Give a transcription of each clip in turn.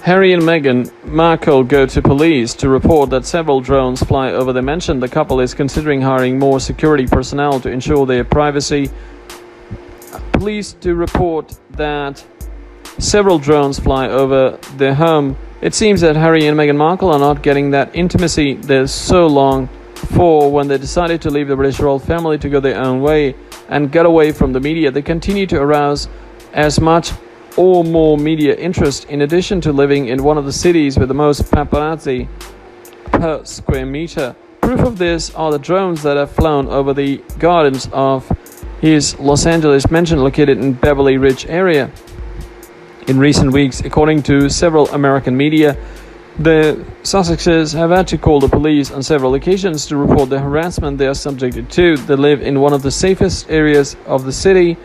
Harry and Meghan Markle go to police to report that several drones fly over the mansion. The couple is considering hiring more security personnel to ensure their privacy. Police to report that several drones fly over their home. It seems that Harry and Meghan Markle are not getting that intimacy they're so long for. When they decided to leave the British royal family to go their own way and get away from the media, they continue to arouse as much or more media interest, in addition to living in one of the cities with the most paparazzi per square meter. Proof of this are the drones that have flown over the gardens of his Los Angeles mansion located in Beverly Ridge area. In recent weeks, according to several American media, the Sussexes have had to call the police on several occasions to report the harassment they are subjected to. They live in one of the safest areas of the city,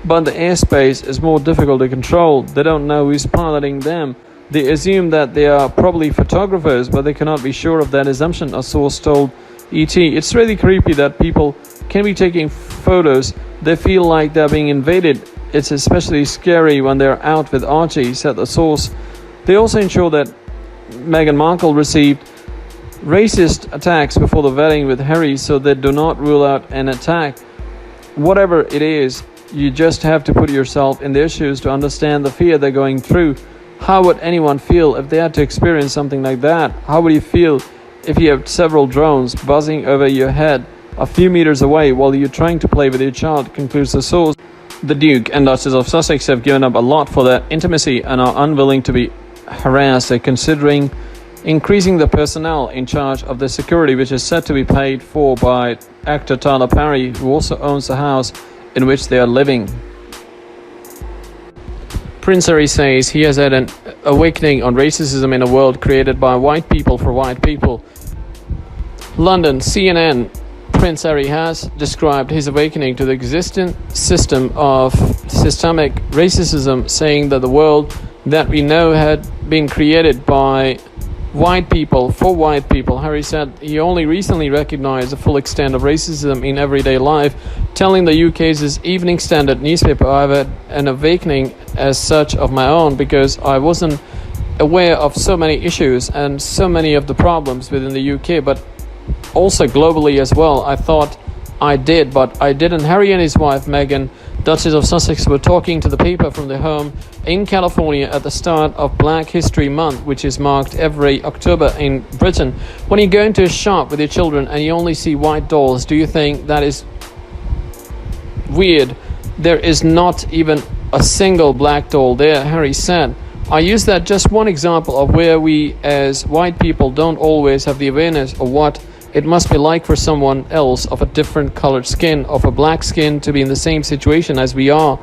but the airspace is more difficult to control. They don't know who's piloting them. They assume that they are probably photographers, but they cannot be sure of that assumption, a source told ET. It's really creepy that people can be taking photos. They feel like they're being invaded. It's especially scary when they're out with Archie, said the source. They also ensure that Meghan Markle received racist attacks before the wedding with Harry, so they do not rule out an attack. Whatever it is, you just have to put yourself in their shoes to understand the fear they're going through. How would anyone feel if they had to experience something like that? How would you feel if you have several drones buzzing over your head a few meters away while you're trying to play with your child, concludes the source. The Duke and Duchess of Sussex have given up a lot for that intimacy and are unwilling to be harassed. They're considering increasing the personnel in charge of the security, which is set to be paid for by actor Tyler Perry, who also owns the house in which they are living. Prince Harry says he has had an awakening on racism in a world created by white people for white people. London, CNN. Prince Harry has described his awakening to the existing system of systemic racism, saying that the world that we know had been created by white people for white people. Harry said he only recently recognized the full extent of racism in everyday life, telling the UK's Evening Standard newspaper, "I've had an awakening as such of my own because I wasn't aware of so many issues and so many of the problems within the UK, but also globally as well. I thought I did, but I didn't." Harry and his wife Meghan, Duchess of Sussex, were talking to the paper from their home in California at the start of Black History Month, which is marked every October in Britain. When you go into a shop with your children and you only see white dolls, do you think that is weird? There is not even a single black doll there, Harry said. I use that just one example of where we as white people don't always have the awareness of what it must be like for someone else of a different colored skin, of a black skin, to be in the same situation as we are,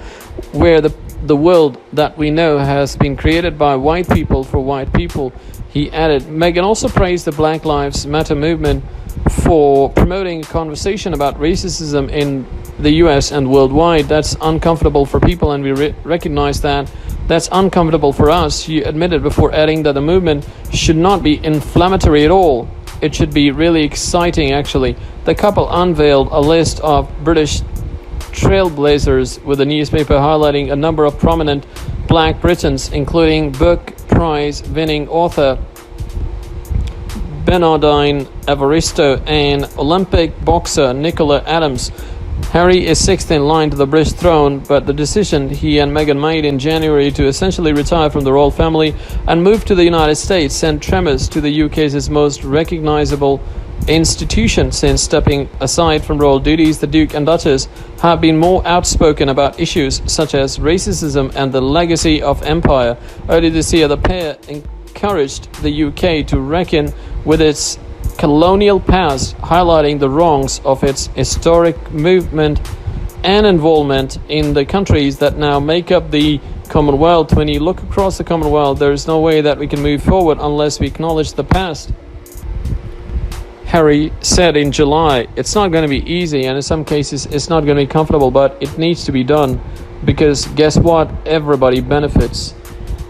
where the world that we know has been created by white people for white people, he added. Meghan also praised the Black Lives Matter movement for promoting a conversation about racism in the US and worldwide. That's uncomfortable for people, and we recognize that. That's uncomfortable for us, she admitted, before adding that the movement should not be inflammatory at all. It should be really exciting, actually. The couple unveiled a list of British trailblazers with the newspaper highlighting a number of prominent Black Britons, including book prize-winning author Bernardine Evaristo and Olympic boxer Nicola Adams. Harry is sixth in line to the British throne, but the decision he and Meghan made in January to essentially retire from the royal family and move to the United States sent tremors to the UK's most recognizable institution. Since stepping aside from royal duties, the Duke and Duchess have been more outspoken about issues such as racism and the legacy of empire. Earlier this year, the pair encouraged the UK to reckon with its colonial past, highlighting the wrongs of its historic movement and involvement in the countries that now make up the Commonwealth. When you look across the Commonwealth, there is no way that we can move forward unless we acknowledge the past. Harry said in July, "It's not going to be easy, and in some cases it's not going to be comfortable, but it needs to be done because guess what? Everybody benefits."